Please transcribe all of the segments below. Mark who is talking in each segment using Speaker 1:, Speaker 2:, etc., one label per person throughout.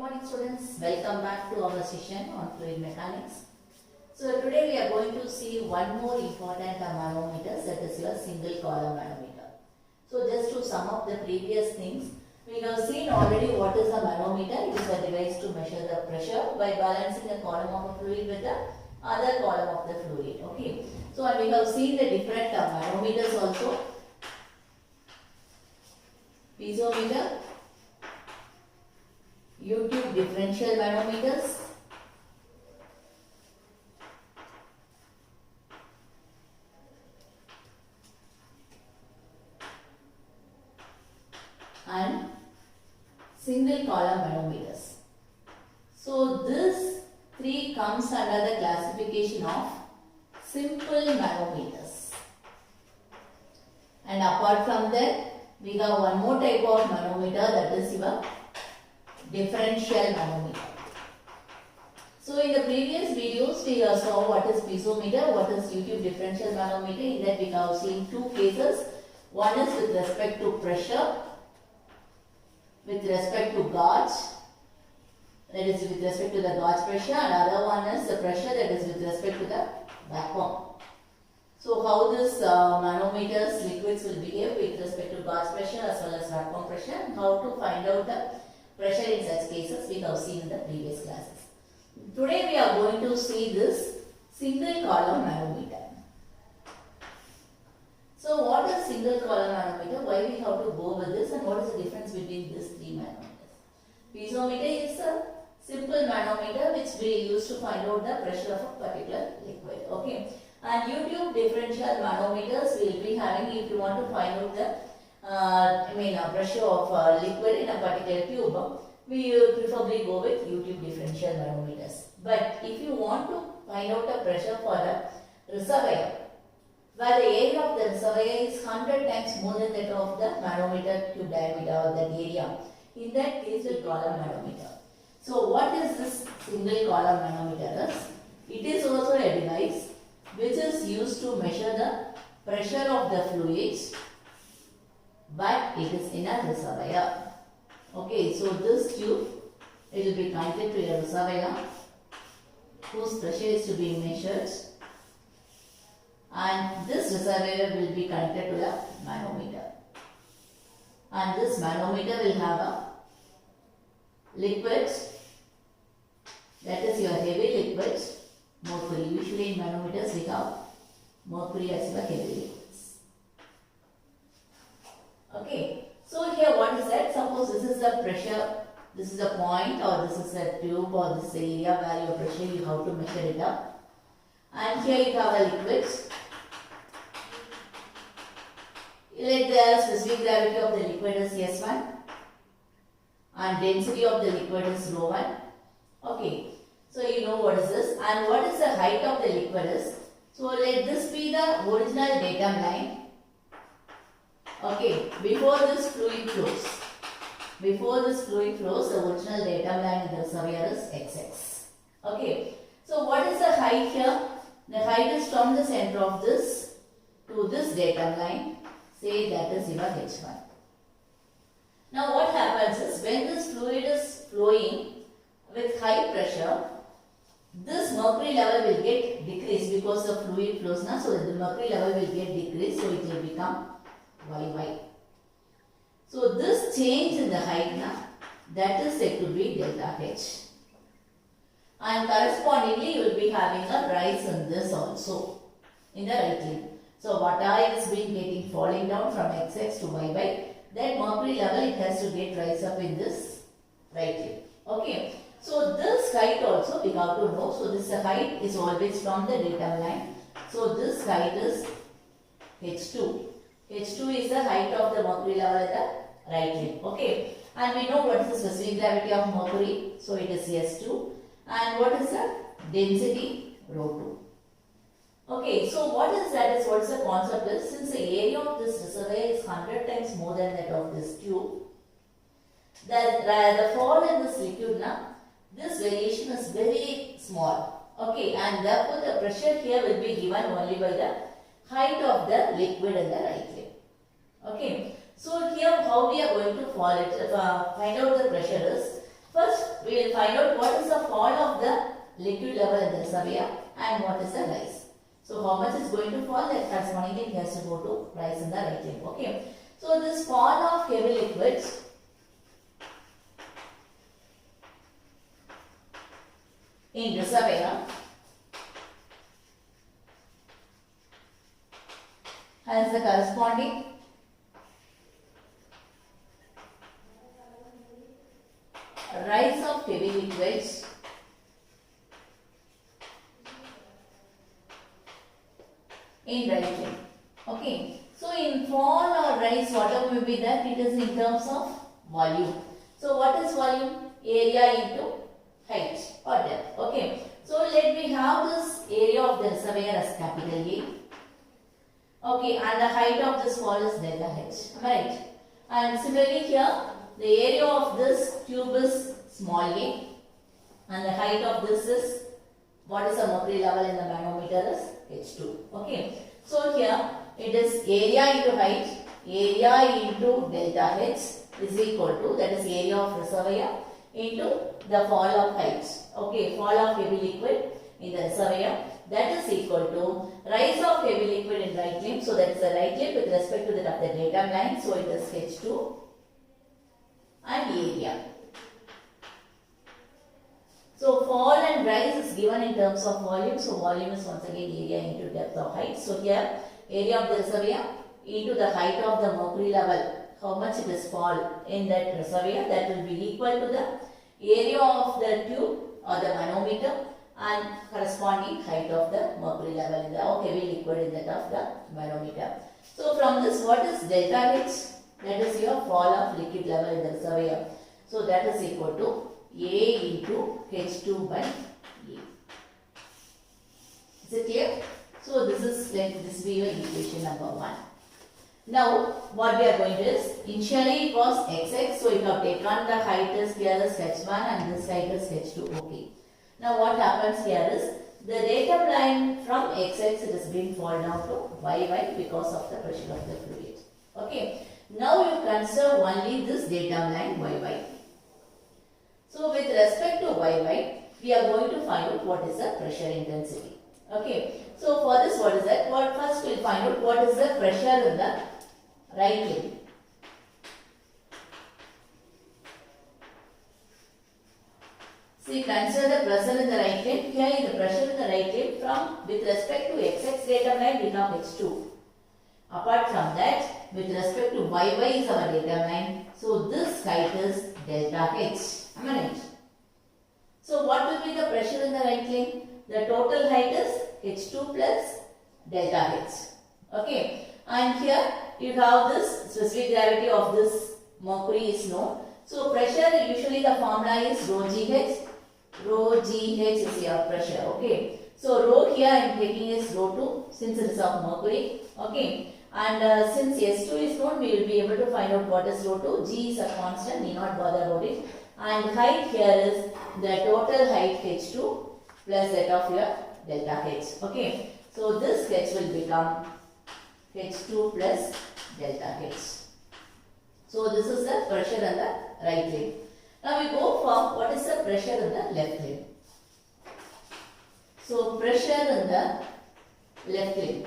Speaker 1: morning students, welcome back to our session on fluid mechanics. So today we are going to see one more important manometer, that is your single column manometer. So just to sum up the previous things, we have seen already what is a manometer. It is a device to measure the pressure by balancing a column of a fluid with the other column of the fluid. Okay. So and we have seen the different manometers also. Piezometer, U-tube differential manometers, and single column manometers. So this three comes under the classification of simple manometers. And apart from that, we have one more type of manometer, that is your differential manometer. So in the previous videos we saw what is piezometer, what is U-tube differential manometer. In that we have seen two cases. One is with respect to pressure, with respect to gauge, that is with respect to the gauge pressure, and other one is the pressure that is with respect to the vacuum. So how this manometers liquids will behave with respect to gauge pressure as well as vacuum pressure, and how to find out the pressure in such cases we have seen in the previous classes. Today we are going to see this single column manometer. So what is single column manometer? Why we have to go with this, and what is the difference between these three manometers? Piezometer is a simple manometer which we use to find out the pressure of a particular liquid. Okay. And U-tube differential manometers we will be having if you want to find out the pressure of liquid in a particular tube. We preferably go with U-tube differential manometers. But if you want to find out the pressure for a reservoir, where the area of the reservoir is 100 times more than that of the manometer tube diameter or that area, in that case we call a manometer. So what is this single column manometer? It is also a device which is used to measure the pressure of the fluids, but it is in a reservoir. Okay, so this tube, it will be connected to a reservoir whose pressure is to be measured, and this reservoir will be connected to a manometer, and this manometer will have a liquid, that is your heavy liquid, mercury. Usually in manometers we have mercury as your heavy liquids. Okay, so here what is that? Suppose this is the pressure, this is a point, or this is a tube, or this is the area where your pressure you have to measure it up. And here you have a liquid. Let the specific gravity of the liquid is S1 and density of the liquid is ρ1. Okay. So you know what is this, and what is the height of the liquid is. So let this be the original datum line. Okay, before this fluid flows. Before this fluid flows, the original datum line in the reservoir is XX. Okay, so what is the height here? The height is from the center of this to this datum line. Say that is your H1. Now what happens is, when this fluid is flowing with high pressure, this mercury level will get decreased because the fluid flows now, so the mercury level will get decreased, so it will become YY. So this change in the height now, that is said to be delta H. And correspondingly you will be having a rise in this also, in the right lane. So whatever is been getting falling down from XX to YY, that mercury level it has to get rise up in this right lane. Okay. So this height also we have to know. So this height is always from the datum line. So this height is H2. H2 is the height of the mercury level at the right lane. Okay. And we know what is the specific gravity of mercury. So it is S2. And what is the density? ρ2. Okay. So what is that? Is what is the concept is, since the area of this reservoir is 100 times more than that of this tube, the fall in this liquid now, this variation is very small. Okay, and therefore the pressure here will be given only by the height of the liquid in the right lane. Okay, so here how we are going to find out the pressure is, First, we will find out what is the fall of the liquid level in the reservoir and what is the rise. So, how much is going to fall, that correspondingly has to go to rise in the right limb. Okay. So, this fall of heavy liquids in reservoir has the corresponding rise of heavy liquids in right limb. Okay. So, in fall or rise, whatever may be that, it is in terms of volume. So, what is volume? Area into height or depth. Okay. So, let me have this area of the reservoir as capital A. Okay. And the height of this fall is delta H. Right. And similarly here, the area of this tube is small a. And the height of this is, what is the mercury level in the manometer is H2. Okay. So, here it is area into height, area into delta H is equal to, that is area of reservoir into the fall of height. Okay, fall of heavy liquid in the reservoir, that is equal to rise of heavy liquid in right limb. So, that is the right limb with respect to that of the datum line. So, it is H2 and area. So, fall and rise is given in terms of volume. So, volume is once again area into depth or height. So, here area of the reservoir into the height of the mercury level, how much it is fall in that reservoir, that will be equal to the area of the tube or the manometer and corresponding height of the mercury level in the heavy liquid in that of the manometer. So, from this, what is delta H? That is your fall of liquid level in the reservoir. So, that is equal to A into H2 by A. Is it clear? So, this is, let this be your equation number 1. Now, what we are going to is, initially it was xx, so you have taken the height is here is h1 and this height is h2, okay. Now, what happens here is, the datum line from xx it has been fall down to yy because of the pressure of the fluid. Okay. Now, you consider only this datum line yy. So, with respect to yy, we are going to find out what is the pressure intensity. Okay. So, for this, what is that? First, we will find out what is the pressure in the right limb. See, consider the pressure in the right limb. Here is the pressure in the right limb from, with respect to xx datum line, we have h2. Apart from that, with respect to yy is our datum line. So, this height is delta h. Am I right? So, what will be the pressure in the right limb? The total height is h2 plus delta h. Okay. And here you have this specific gravity of this mercury is known. So, pressure, usually the formula is rho gh. Rho gh is your pressure. Okay. So, rho here I am taking is rho 2 since it is of mercury. Okay. And since S2 is known, we will be able to find out what is rho 2. G is a constant, need not bother about it. And height here is the total height h2 plus that of your delta h. Okay. So, this h will become h2 plus delta h. So, this is the pressure in the right limb. Now, we go for what is the pressure in the left limb. So, pressure in the left limb.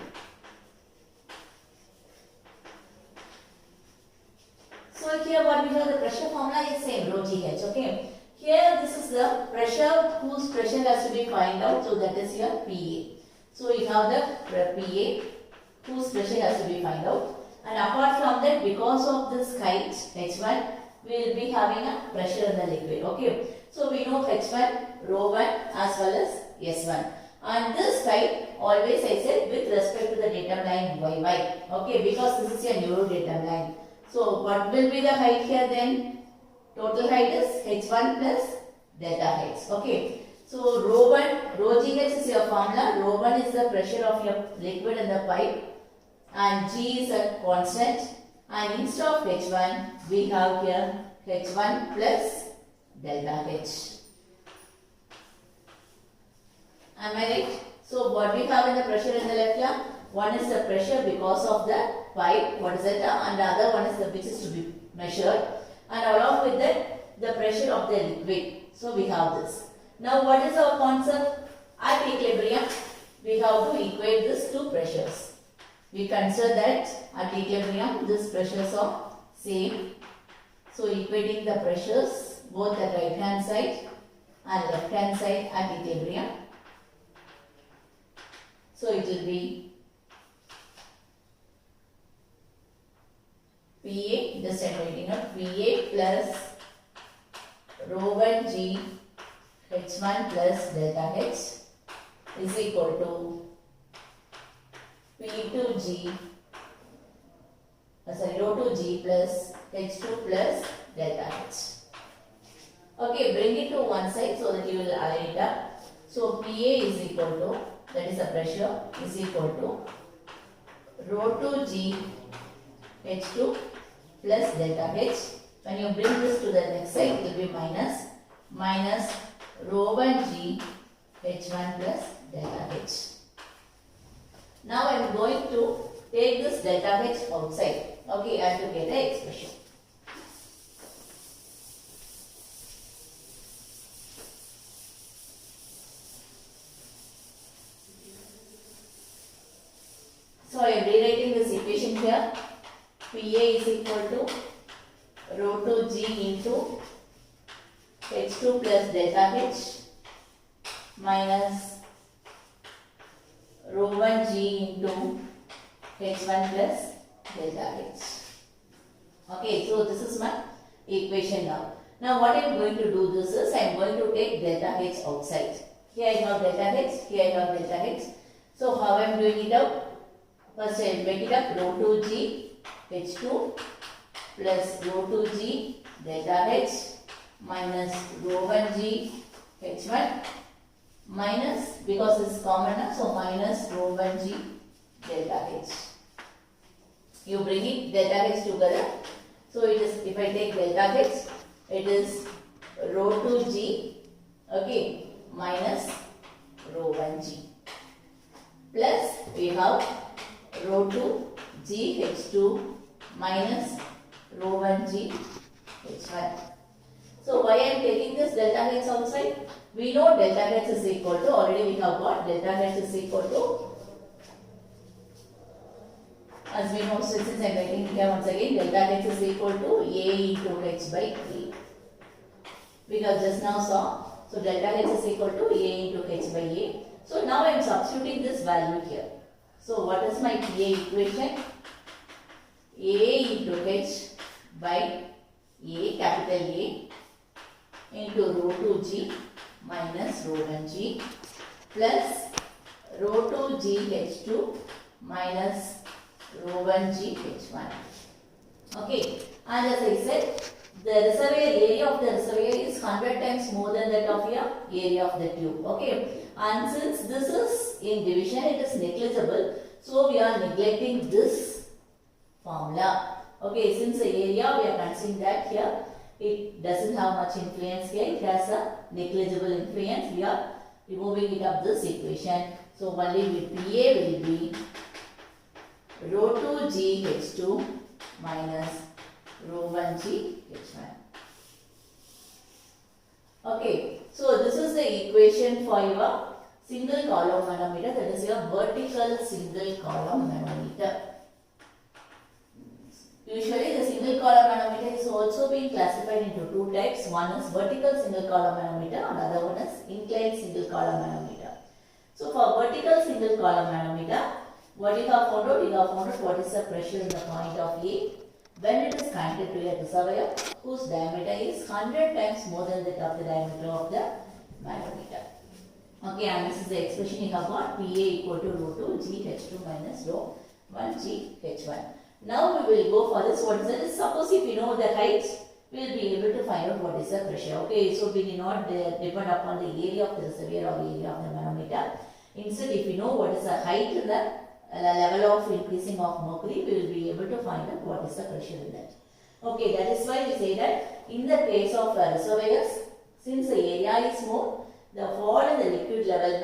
Speaker 1: So, here what we have, the pressure formula is same, rho gh, okay. Here this is the pressure whose pressure has to be found out, so that is your PA. So, you have the PA whose pressure has to be found out, and apart from that, because of this height H1, we will be having a pressure in the liquid, okay. So, we know H1, rho 1 as well as S1. And this height, always I said with respect to the datum line yy, okay, because this is your neuro datum line. So, what will be the height here then? Total height is h1 plus delta h. Okay. So, rho 1, rho gh is your formula. Rho 1 is the pressure of your liquid in the pipe and g is a constant. And instead of h1, we have here h1 plus delta h. Am I right? So, what we have in the pressure in the left arm? One is the pressure because of the pipe, what is it, and the other one is the which is to be measured, and along with that the pressure of the liquid. So we have this. Now what is our concept? At equilibrium, we have to equate these two pressures. We consider that at equilibrium, these pressures are same. So equating the pressures both at right hand side and left hand side at equilibrium. So it will be PA, just I am writing up, PA plus rho 1 G H1 plus delta H is equal to P2G, rho 2G plus H2 plus delta H. Okay, bring it to one side so that you will align it up. So PA is equal to, that is the pressure, is equal to rho 2G H2 plus delta H. When you bring this to the next side, it will be minus rho 1G H1 plus delta H. Now I am going to take this delta H outside. Okay, I have to get the expression. So I am rewriting this equation here. PA is equal to rho 2G into H2 plus delta H minus rho 1G into H1 plus delta H. Okay, so this is my equation now. Now what I am going to do this is I am going to take delta H outside. Here I have delta H, here I have delta H. So how I am doing it out? First I will make it up rho 2G H2 plus rho 2G delta H minus rho 1G H1 minus, because it is common, so minus rho 1G delta H. You bring it delta H together. So it is, if I take delta H, it is rho 2G, okay, minus rho 1G. Plus we have rho 2G H2 minus rho 1G H1. So why I am taking this delta H outside? We know delta H is equal to, already we have got delta H is equal to, as we know, since I am writing here once again, delta H is equal to A into H by A. We have just now saw, so delta H is equal to A into H by A. So now I am substituting this value here. So what is my PA equation? A into H by A, capital A, into rho 2G minus rho 1G plus rho 2G H2 minus rho 1G H1. Okay, and as I said, the reservoir area of the reservoir is 100 times more than that of your area of the tube. Okay, and since this is in division, it is negligible. So we are neglecting this formula. Okay, since the area we are considering that here, it doesn't have much influence here. It has a negligible influence. We are removing it of this equation. So only with PA will be rho 2G H2 minus rho 1G H1. Okay, so this is the equation for your single column manometer, that is your vertical single column manometer. Usually the single column manometer is also being classified into two types. One is vertical single column manometer and other one is inclined single column manometer. So for vertical single column manometer, what you have found out, you have found out what is the pressure in the point of A when it is connected to a reservoir whose diameter is 100 times more than that of the diameter of the manometer. Okay, and this is the expression you have got, PA equal to rho 2G H2 minus rho 1G H1. Now we will go for this. What is it? Suppose if we know the height, we will be able to find out what is the pressure. Okay, so we need not depend upon the area of the reservoir or area of the manometer. Instead, if we know what is the height in the level of increasing of mercury, we will be able to find out what is the pressure in that. Okay, that is why we say that in the case of reservoirs, since the area is more, the fall in the liquid level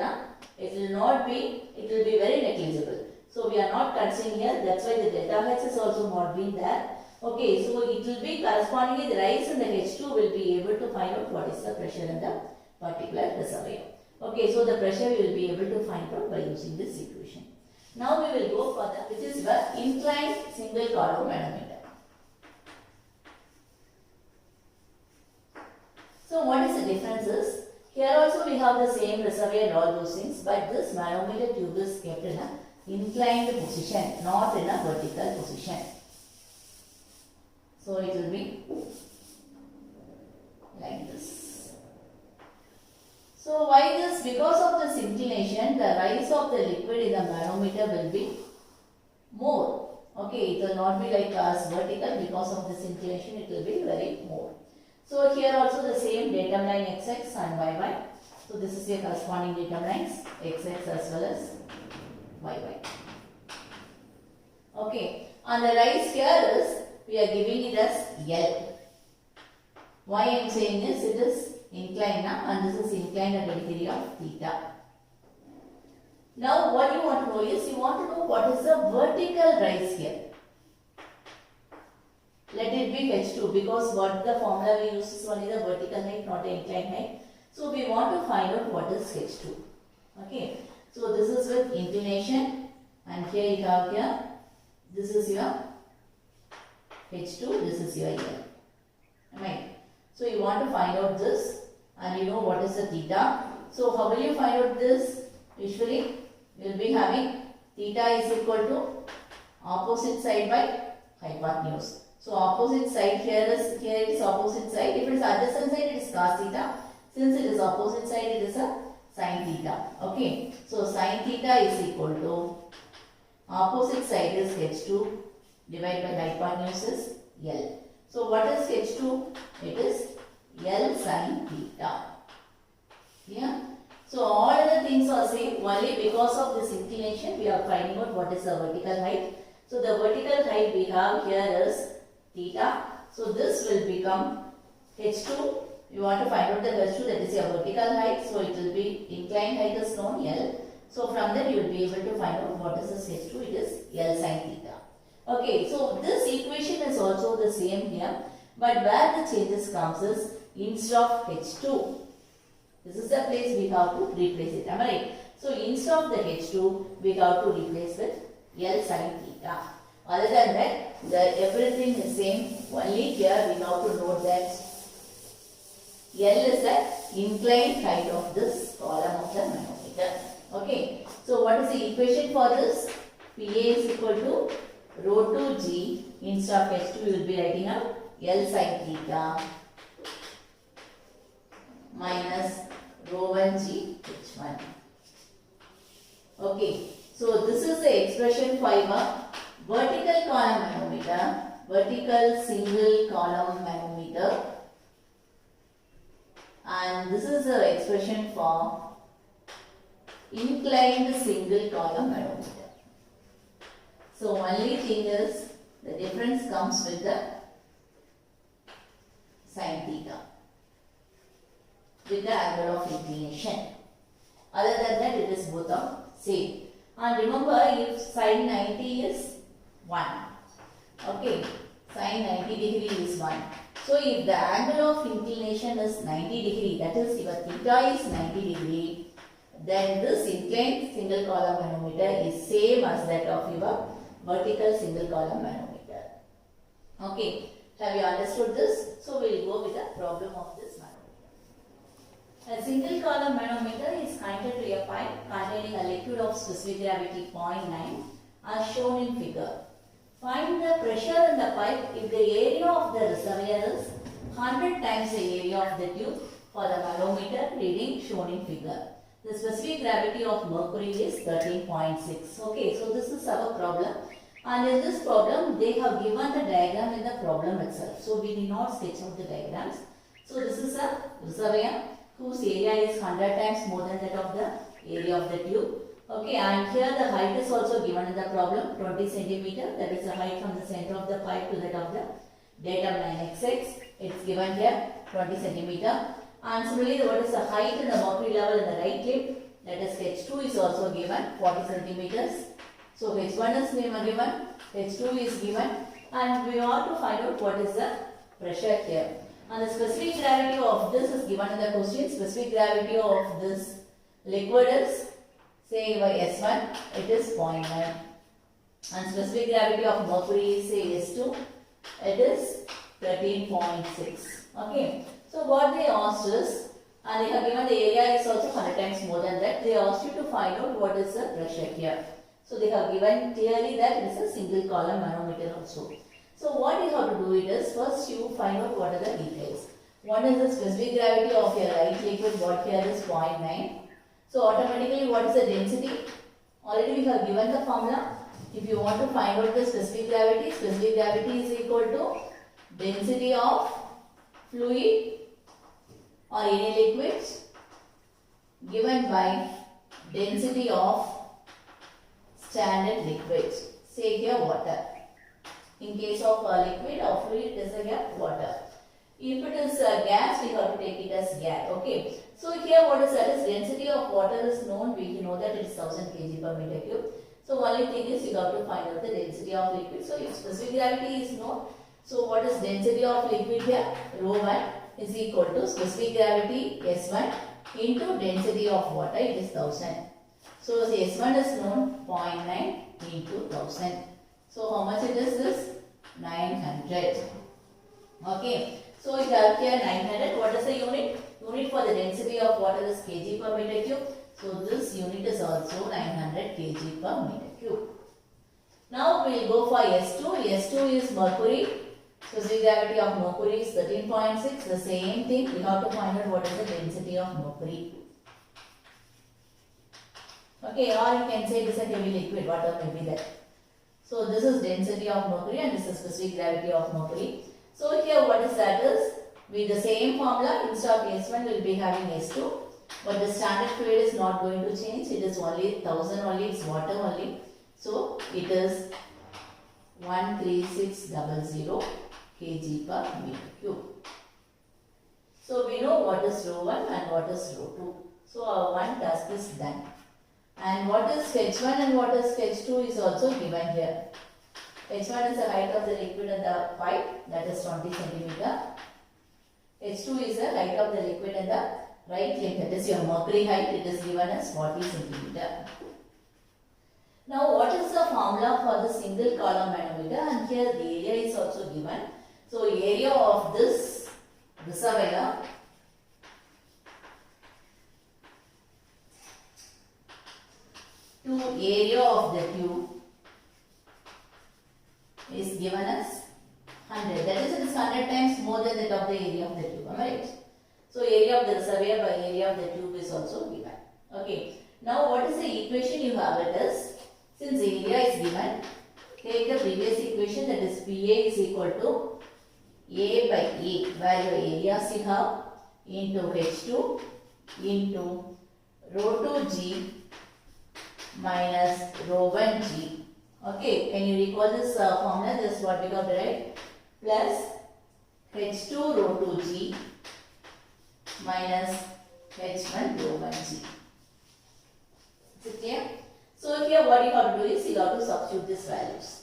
Speaker 1: it will be very negligible. So we are not considering here, that's why the delta H is also not being there. Okay, so it will be correspondingly the rise in the H2 will be able to find out what is the pressure in the particular reservoir. Okay, so the pressure we will be able to find out by using this equation. Now we will go further, which is the inclined single column manometer. So what is the difference is, here also we have the same reservoir, all those things, but this manometer tube is kept in an inclined position, not in a vertical position. So it will be like this. So why this? Because of this inclination, the rise of the liquid in the manometer will be more. Okay, it will not be like as vertical. Because of this inclination, it will be very more. So here also the same datum line XX and YY. So this is your corresponding datum lines XX as well as YY. Okay, and the rise here is, we are giving it as L. Why I am saying is, it is inclined now, and this is inclined at a degree of theta. Now what you want to know is, you want to know what is the vertical rise here. Let it be H2, because what the formula we use is only the vertical height, not the inclined height. So we want to find out what is H2. Okay, so this is with inclination, and here you have here, this is your H2, this is your L. Right. So you want to find out this, and you know what is the theta. So how will you find out this? Usually you will be having theta is equal to opposite side by hypotenuse. So opposite side here is opposite side. If it is adjacent side, it is cos theta. Since it is opposite side, it is a sin theta. Okay. So sin theta is equal to opposite side is H2 divided by hypotenuse is L. So what is H2? It is L sin theta. Yeah. So all other things are same, only because of this inclination we are finding out what is the vertical height. So the vertical height we have here is theta. So this will become H2. You want to find out the H2, that is your vertical height. So it will be inclined height is known L. So from that you will be able to find out what is this H2. It is L sin theta. Okay, so this equation is also the same here, but where the changes comes is, instead of H2, this is the place we have to replace it. Am I right? So instead of the H2, we have to replace with L sin theta. Other than that, everything is same. Only here we have to note that L is the inclined height of this column of the manometer. Okay. So what is the equation for this? PA is equal to rho 2G. Instead of H2, we will be writing out L sin theta minus rho 1G H1. Okay. So this is the expression for a vertical column manometer, vertical single column manometer, and this is the expression for inclined single column manometer. So only thing is, the difference comes with the sin theta, with the angle of inclination. Other than that, it is both of same. And remember, if sin 90 is 1, okay, sin 90 degree is 1. So if the angle of inclination is 90 degree, that is your theta is 90 degree, then this inclined single column manometer is same as that of your vertical single column manometer. Okay, have you understood this? So we will go with the problem of this manometer. A single column manometer is connected to a pipe containing a liquid of specific gravity 0.9 as shown in figure. Find the pressure in the pipe if the area of the reservoir is 100 times the area of the tube for the manometer reading shown in figure. The specific gravity of mercury is 13.6. Okay, so this is our problem, and in this problem they have given the diagram in the problem itself. So we need not sketch out the diagrams. So this is a reservoir whose area is 100 times more than that of the area of the tube. Okay, and here the height is also given in the problem, 20 centimeter. That is the height from the center of the pipe to that of the datum line XX. It's given here 20 centimeter. And similarly, what is the height in the mercury level in the right lip? That is H2 is also given 40 centimeters. So H1 is given, H2 is given and we want to find out what is the pressure here. And the specific gravity of this is given in the question. Specific gravity of this liquid is, say by S1, it is 0.9. And specific gravity of mercury is, say S2, it is 13.6. Okay. So what they asked is, and they have given the area is also 100 times more than that. They asked you to find out what is the pressure here. So they have given clearly that it is a single column manometer also. So what you have to do it is, first you find out what are the details. One is the specific gravity of your light liquid, what here is 0.9. So automatically what is the density? Already we have given the formula. If you want to find out the specific gravity is equal to density of fluid or any liquid given by density of standard liquid. Say here water. In case of liquid or fluid, it is here water. If it is gas, we have to take it as gas. Okay. So here what is that is density of water is known. We know that it is 1000 kg per meter cube. So only thing is you have to find out the density of liquid. So if specific gravity is known, so what is density of liquid here? Rho1 is equal to specific gravity S1 into density of water, it is 1000. So S1 is known 0.9 into 1000. So how much it is this? 900. Okay. So you have here 900. What is the unit? Unit for the density of water is kg per meter cube. So this unit is also 900 kg per meter cube. Now we will go for S2. S2 is mercury. Specific gravity of mercury is 13.6. The same thing. We have to find out what is the density of mercury. Okay, or you can say this is a heavy liquid, whatever may be there. So this is density of mercury and this is specific gravity of mercury. So here what is that is, with the same formula, instead of S1 we will be having S2. But the standard fluid is not going to change. It is only 1000 only, it's water only. So it is 13600 kg per meter cube. So we know what is rho1 and what is rho2. So our one task is done. And what is H1 and what is H2 is also given here. H1 is the height of the liquid in the pipe, that is 20 cm. H2 is the height of the liquid in the right length, that is your mercury height, it is given as 40 cm. Now what is the formula for the single column manometer, and here the area is also given. So area of this reservoir to area of the tube is given as 100. That is, it is 100 times more than that of the area of the tube. Am I right? So area of the reservoir by area of the tube is also given. Okay. Now what is the equation you have? It is, since area is given, take the previous equation, that is PA is equal to A by A, where your areas you have, into H2 into rho2g minus rho1g. Okay, can you recall this formula? This is what we got, right? Plus H2 rho2g minus H1 rho1g. Is it clear? So here what you have to do is you have to substitute these values.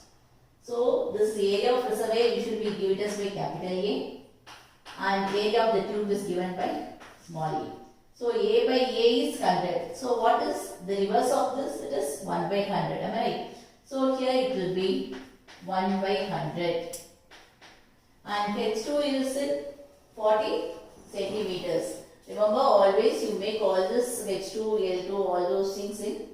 Speaker 1: So this area of reservoir you should be given as by capital A, and area of the tube is given by small a. So A by A is 100. So what is the reverse of this? It is 1 by 100. Am I right? So here it will be 1 by 100. And H2 is in 40 centimeters. Remember, always you make all this H2, L2, all those things in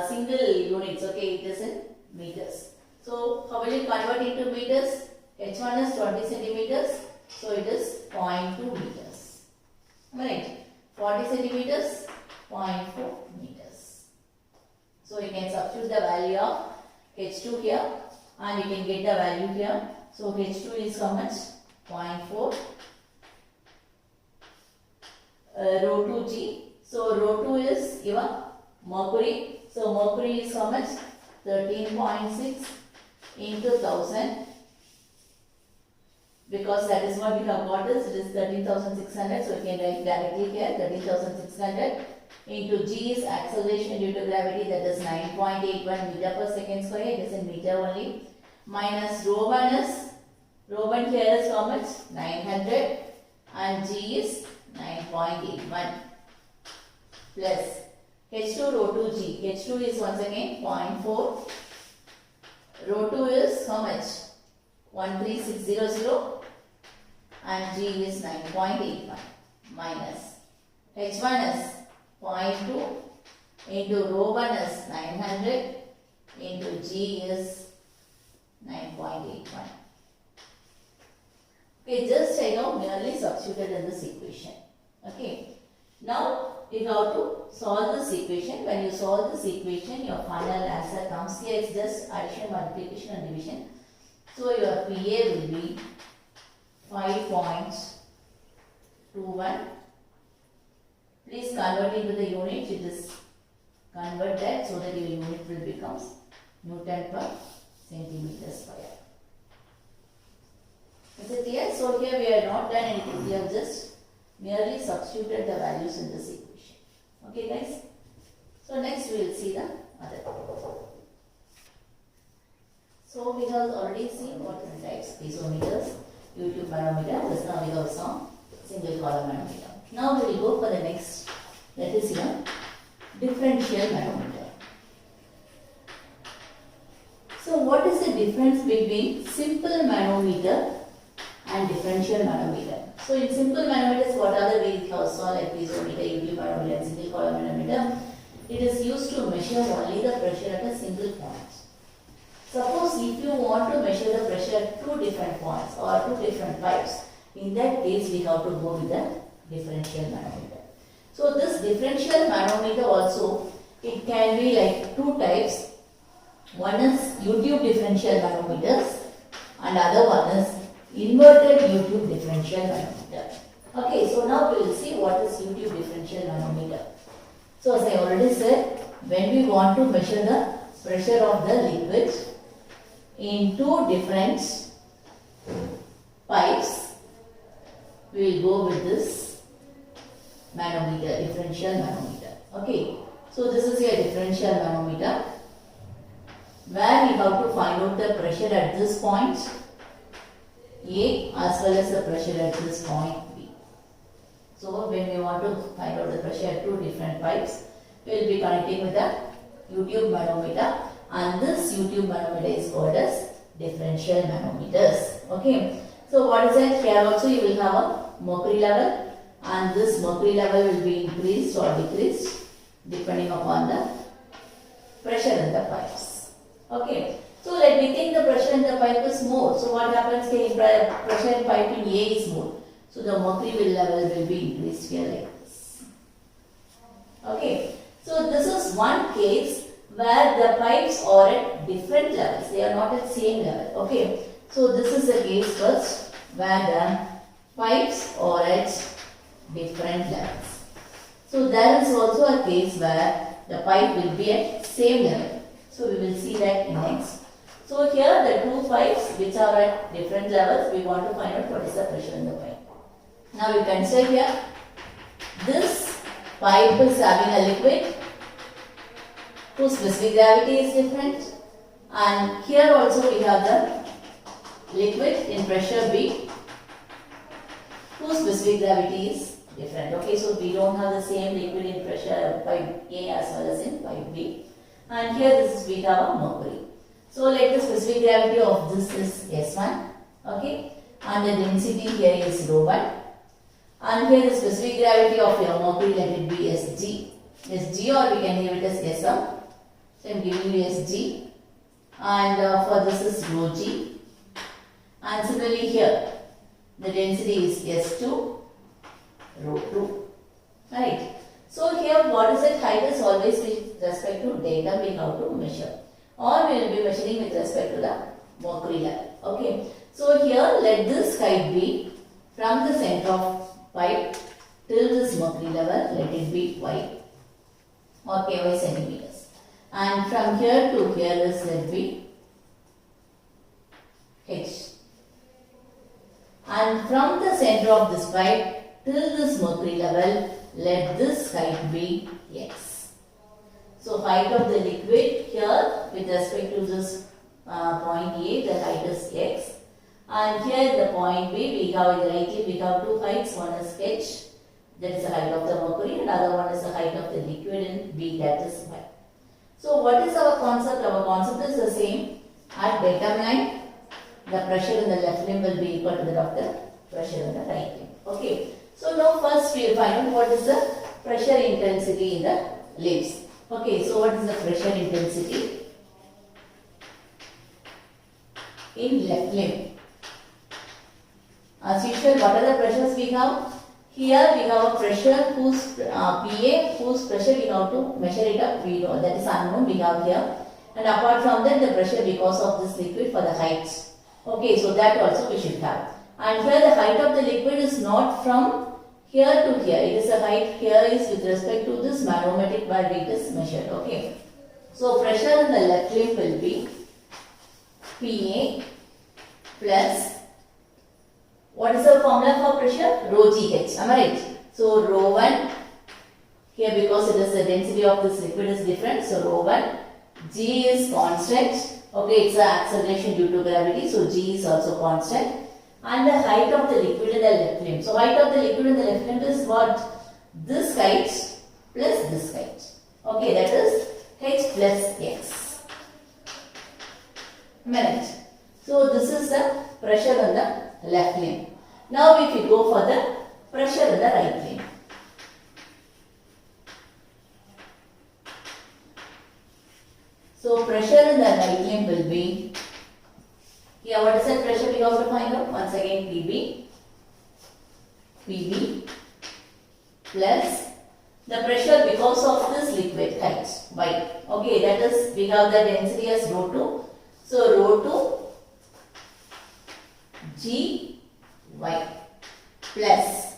Speaker 1: single units. Okay, it is in meters. So how will you convert into meters? H1 is 20 centimeters. So it is 0.2 meters. Am I right? 40 centimeters, 0.4 meters. So you can substitute the value of H2 here and you can get the value here. So H2 is how much? 0.4. Rho2g. So Rho2 is your mercury. So mercury is how much? 13.6 into 1000. Because that is what we have got is, it is 13,600. So we can write directly here 13,600 into g is acceleration due to gravity, that is 9.81 meter per second square. It is in meter only. minus rho 1 is, rho 1 here is how much? 900 and G is 9.81 plus H2 rho 2 G. H2 is once again 0.4. Rho 2 is how much? 13600 and G is 9.81 minus H1 is 0.2 into rho 1 is 900 into G is 9.81. Okay, just merely substituted in this equation. Okay. Now you have to solve this equation. When you solve this equation, your final answer comes here. It's just addition, multiplication and division. So your PA will be 5.21. Please convert into the unit. It is convert that so that your unit will become Newton per centimeter square. Is it clear? So here we have not done anything. We have just merely substituted the values in this equation. Okay guys? So next we will see the other. So we have already seen what are the types: piezometers, YouTube manometer. Just now we have some single column manometer. Now we will go for the next. That is differential manometer. So what is the difference between simple manometer and differential manometer? So in simple manometers, what are the ways we have saw like piezometer, YouTube manometer and single column manometer? It is used to measure only the pressure at a single point. Suppose if you want to measure the pressure at two different points or two different pipes, in that case we have to go with the differential manometer. So this differential manometer also, it can be like two types. One is YouTube differential manometers and other one is inverted YouTube differential manometer. Okay, so now we will see what is YouTube differential manometer. So as I already said, when we want to measure the pressure of the liquid in two different pipes, we will go with this manometer, differential manometer. Okay, so this is your differential manometer where we have to find out the pressure at this point A as well as the pressure at this point B. So when we want to find out the pressure at two different pipes, we will be connecting with the YouTube manometer, and this YouTube manometer is called as differential manometers. Okay. So what is that? Here also you will have a mercury level, and this mercury level will be increased or decreased depending upon the pressure in the pipes. Okay. So let me think the pressure in the pipe is more. So what happens here? Pressure in pipe in A is more. So the mercury level will be increased here like this. Okay. So this is one case where the pipes are at different levels. They are not at same level. Okay. So this is the case first where the pipes are at different levels. So there is also a case where the pipe will be at same level. So we will see that in next. So here the two pipes which are at different levels, we want to find out what is the pressure in the pipe. Now you can say here, this pipe is having a liquid whose specific gravity is different, and here also we have the liquid in pressure B whose specific gravity is different. Okay, so we don't have the same liquid in pressure pipe A as well as in pipe B, and here this is we have a mercury. So let the specific gravity of this is S1, okay, and the density here is rho 1, and here the specific gravity of your mercury, let it be Sg, Sg, or we can give it as Sm. So I am giving you Sg, and for this is rho g, and similarly here the density is S2, rho 2, right. So here what is it? Height is always with respect to data we have to measure, or we will be measuring with respect to the mercury level. Okay. So here let this height be from the center of pipe till this mercury level, let it be y or ky centimeters, and from here to here is let be h, and from the center of this pipe till this mercury level, let this height be x. So height of the liquid here with respect to this point A, the height is x. And here the point B, we have in the right we have two heights. One is h, that is the height of the mercury, and other one is the height of the liquid in B, that is y. So what is our concept? Our concept is the same. At datum line, the pressure in the left limb will be equal to that of the pressure in the right limb. Okay. So now first we will find out what is the pressure intensity in the limbs. Okay. So what is the pressure intensity in left limb? As usual, what are the pressures we have? Here we have a pressure whose PA, whose pressure we have to measure it up, we know that is unknown we have here. And apart from that, the pressure because of this liquid for the heights. Okay, so that also we should have. And here the height of the liquid is not from here to here. It is a height here is with respect to this manometric valve it is measured. Okay. So pressure in the left limb will be PA plus, what is the formula for pressure? Rho GH. Am I right? So rho 1, here because it is the density of this liquid is different. So rho 1, G is constant. Okay, it's the acceleration due to gravity. So G is also constant. And the height of the liquid in the left limb. So height of the liquid in the left limb is what? This height plus this height. Okay, that is H plus X. Minute. So this is the pressure on the left limb. Now if we go for the pressure in the right limb. So pressure in the right limb will be, here what is the pressure we have to find out? Once again PB plus the pressure because of this liquid height y. Okay, that is we have the density as rho 2. So rho 2 G y plus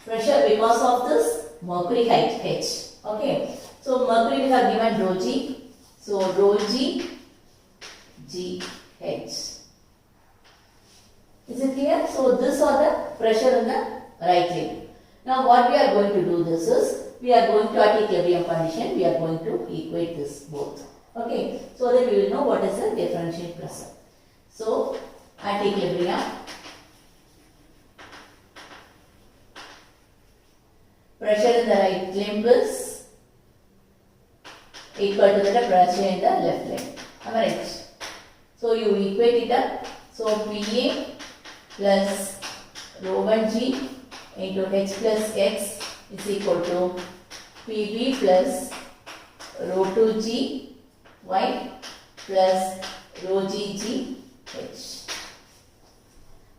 Speaker 1: pressure because of this mercury height h. Okay, so mercury we have given rho G. So rho G G H. Is it clear? So this are the pressure in the right limb. Now what we are going to do this is, we are going to at equilibrium condition, we are going to equate this both. Okay, so that we will know what is the differential pressure. So at equilibrium, pressure in the right limb is equal to the pressure in the left limb. Am I right? So you equate it up. So PA plus rho 1G into H plus X is equal to PB plus rho 2G Y plus rho GG H.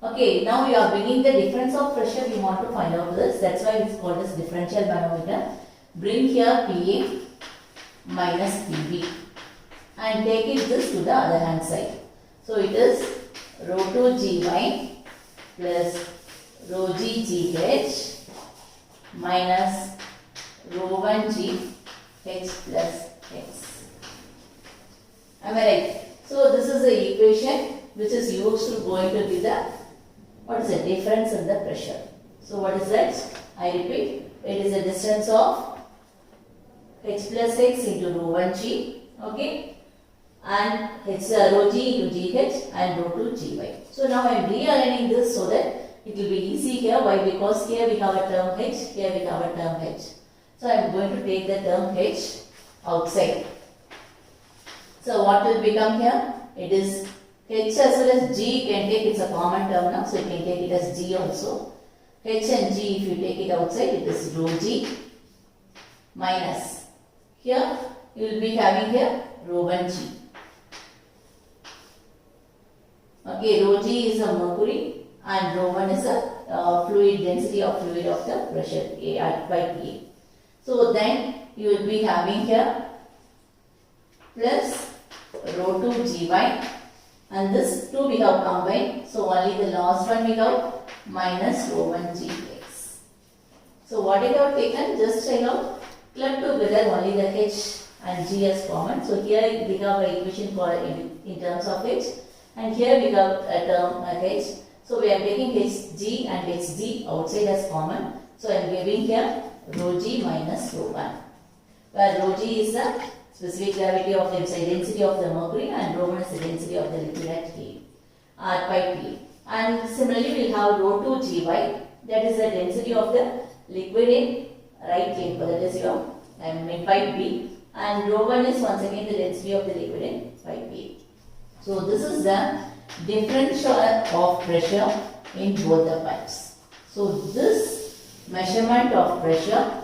Speaker 1: Okay, now we are bringing the difference of pressure. We want to find out this. That's why it's called as differential manometer. Bring here PA minus PB and take it this to the other hand side. So it is rho 2GY plus rho GGH minus rho 1G H plus X. Am I right? So this is the equation which is used to going to be the, what is the difference in the pressure. So what is that? I repeat, it is the distance of H plus X into rho 1G, okay, and H rho G into GH and rho 2GY. So now I am realigning this so that it will be easy here. Why? Because here we have a term H, here we have a term H. So I am going to take the term H outside. So what will become here? It is H as well as G can take, it's a common term now, so you can take it as G also. H and G, if you take it outside, it is rho G minus, here you will be having here rho 1G. Okay, rho G is a mercury and rho 1 is a fluid density of fluid of the pressure A by PA. So then you will be having here plus rho 2GY. And this two we have combined, so only the last one we have minus rho 1GX. So what I have taken, just I have clubbed together only the H and G as common. So here we have an equation for in terms of H, and here we have a term H. So we are taking HG and HG outside as common. So I am giving here rho G minus rho 1, where rho G is the specific gravity of the density of the mercury, and rho 1 is the density of the liquid at K, at pipe P. And similarly, we will have rho 2 Gy, that is the density of the liquid in right chamber, that is your pipe B, and rho 1 is once again the density of the liquid in pipe B. So this is the differential of pressure in both the pipes. So this measurement of pressure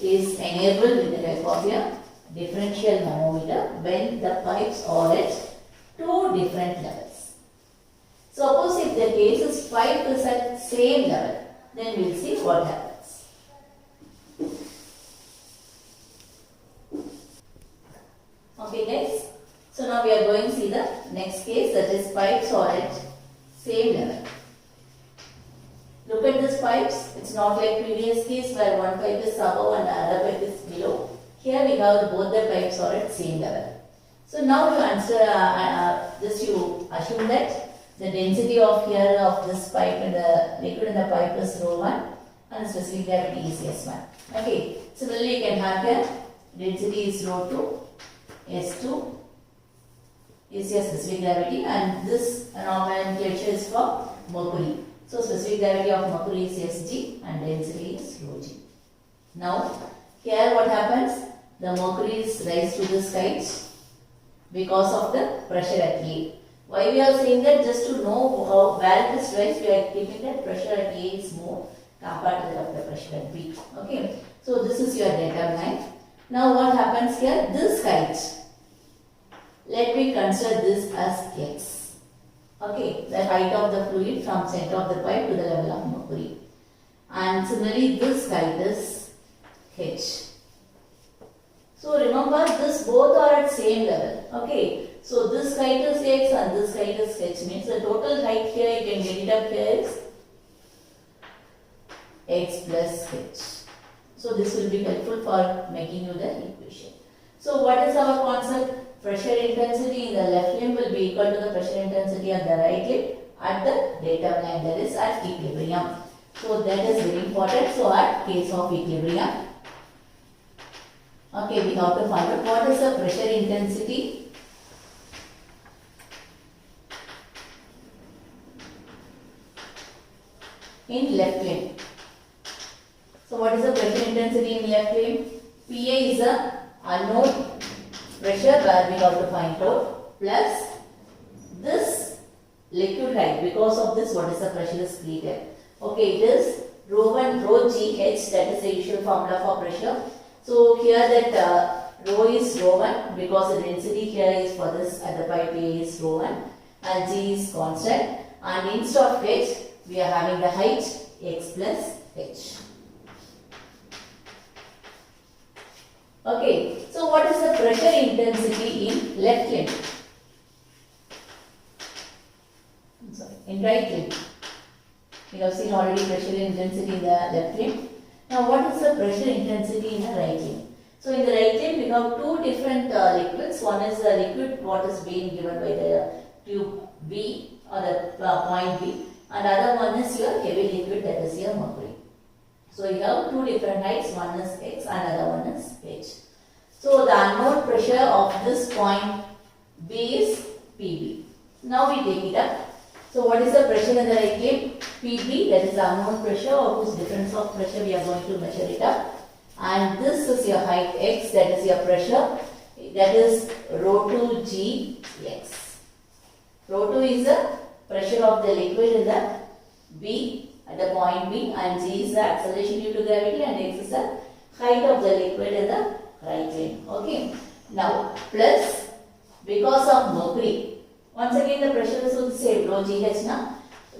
Speaker 1: is enabled with the help of a differential manometer when the pipes are at two different levels. Suppose if the case is pipe is at same level, then we will see what happens. Okay guys, so now we are going to see the next case, that is pipes are at same level. Look at these pipes, it's not like previous case where one pipe is above and the other pipe is below. Here we have both the pipes are at same level. So now you answer, just you assume that the density of here of this pipe and the liquid in the pipe is rho 1 and the specific gravity is S1. Okay, similarly you can have here density is rho 2, S2 is your specific gravity, and this nomenclature is for mercury. So specific gravity of mercury is Sg and density is rho g. Now here what happens? The mercury is rise to this height because of the pressure at A. Why we are saying that? Just to know how where it is rise, we are keeping that pressure at A is more compared to that of the pressure at B. Okay, so this is your data line. Now what happens here? This height, let me consider this as x. Okay, the height of the fluid from center of the pipe to the level of mercury. And similarly this height is h. So remember, this both are at same level. Okay, so this height is x and this height is h, means the total height here you can get it up here is x plus h. So this will be helpful for making you the equation. So what is our concept? Pressure intensity in the left limb will be equal to the pressure intensity at the right limb at the datum line, that is at equilibrium. So that is very important. So at case of equilibrium, okay, we have to find out what is the pressure intensity in left limb. So what is the pressure intensity in left limb? Pa is the unknown pressure where we have to find out, plus this liquid height. Because of this, what is the pressure is created? Okay, it is rho 1 rho g h, that is the usual formula for pressure. So here that rho is rho 1 because the density here is for this at the pipe A is rho 1 and g is constant, and instead of h we are having the height x plus h. Okay, so what is the pressure intensity in left limb? In right limb. We have seen already pressure intensity in the left limb. Now what is the pressure intensity in the right limb? So in the right limb we have two different liquids. One is the liquid what is being given by the tube B or the point B, and other one is your heavy liquid, that is your mercury. So you have two different heights, one is x and other one is h. So the unknown pressure of this point B is Pb. Now we take it up. So what is the pressure in the right limb? Pb, that is the unknown pressure, or whose difference of pressure we are going to measure it up. And this is your height x, that is your pressure, that is rho 2 g x. Rho 2 is the pressure of the liquid in the B at the point B, and g is the acceleration due to gravity, and x is the height of the liquid in the right limb. Okay. Now plus because of mercury, once again the pressure is the same, rho g h now.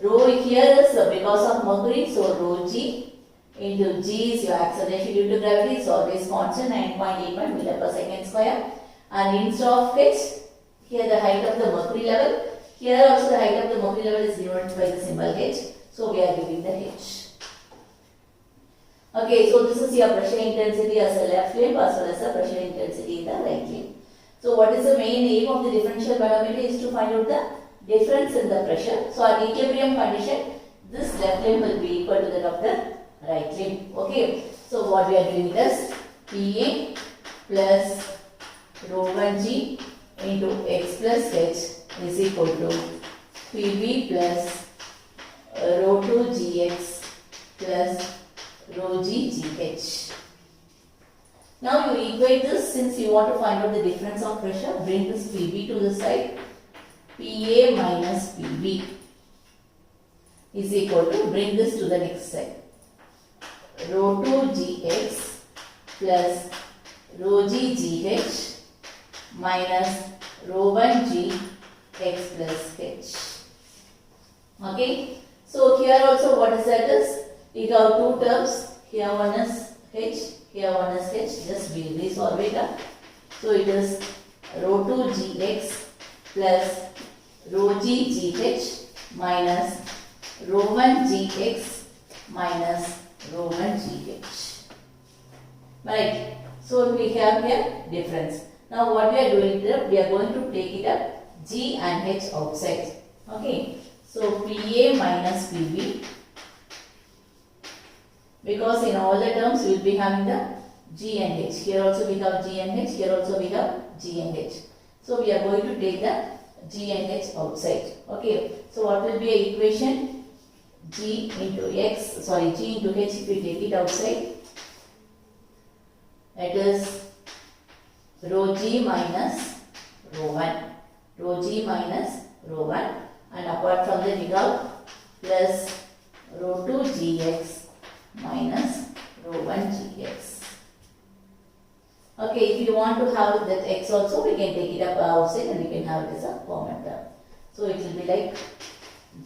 Speaker 1: Rho here is because of mercury, so rho g into g is your acceleration due to gravity, is always constant, 9.81 meter per second square, and instead of h, here the height of the mercury level, here also the height of the mercury level is denoted by the symbol h, so we are giving the h. Okay, so this is your pressure intensity as a left limb as well as the pressure intensity in the right limb. So what is the main aim of the differential manometer is to find out the difference in the pressure. So at equilibrium condition, this left limb will be equal to that of the right limb. Okay, so what we are doing is Pa plus rho 1g into x plus h is equal to Pb plus rho 2 gx plus rho g gh. Now you equate this, since you want to find out the difference of pressure, bring this Pb to the side. Pa minus Pb is equal to, bring this to the next side, rho 2 gx plus rho g gh minus rho 1 g x plus h. Okay. So here also what is that is? We have two terms. Here one is h, here one is h. Just we resolve it up. So it is rho 2 gx plus rho g gh minus rho 1 gx minus rho 1 gh. Right. So we have here difference. Now what we are doing here, we are going to take it up g and h outside. Okay. So Pa minus Pb, because in all the terms we will be having the g and h. Here also we have g and h, here also we have g and h. So we are going to take the g and h outside. Okay. So what will be a equation? G into h if we take it outside, it is rho g minus rho 1. Rho g minus rho 1. And apart from that we have plus rho 2 gx minus rho 1 gx. Okay, if you want to have that x also, we can take it up outside and we can have it as a common term. So it will be like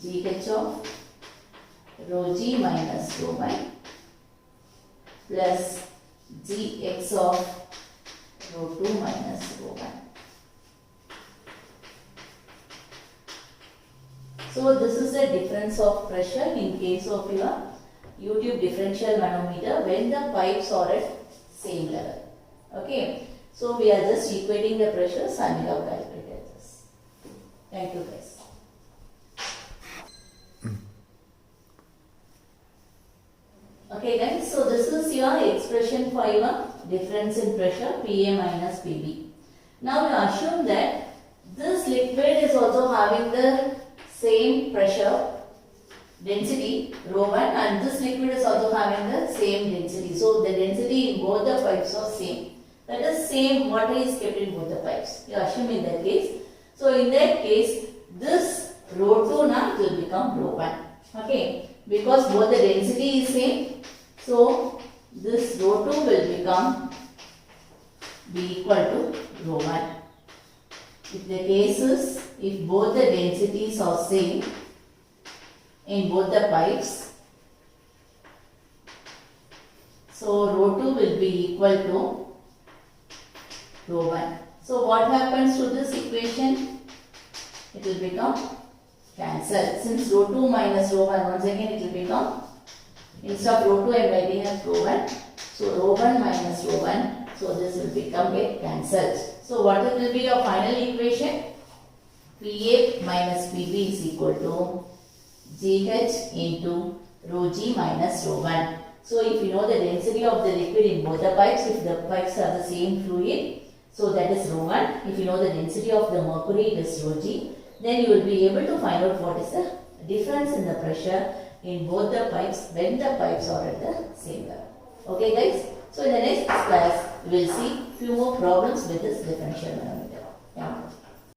Speaker 1: gh of rho g minus rho 1 plus gx of rho 2 minus rho 1. So this is the difference of pressure in case of your YouTube differential manometer when the pipes are at same level. Okay. So we are just equating the pressures and we have calculated this. Thank you guys. Okay guys, so this is your expression for your difference in pressure Pa minus Pb. Now we assume that this liquid is also having the same pressure density rho 1 and this liquid is also having the same density. So the density in both the pipes are same. That is same water is kept in both the pipes. You assume in that case. So in that case this rho 2 now will become rho 1. Okay. Because both the density is same. So this rho 2 will be equal to rho 1. If the case is, if both the densities are same in both the pipes, so rho 2 will be equal to rho 1. So what happens to this equation? It will become cancelled. Since rho 2 minus rho 1, once again it will become, instead of rho 2 I am writing as rho 1. So rho 1 minus rho 1. So this will become get cancelled. So what will be your final equation? Pa minus Pb is equal to Gh into rho g minus rho 1. So if you know the density of the liquid in both the pipes, if the pipes are the same fluid, so that is rho 1. If you know the density of the mercury, it is rho g. Then you will be able to find out what is the difference in the pressure in both the pipes when the pipes are at the same level. Okay guys? So in the next class, we will see few more problems with this differential manometer.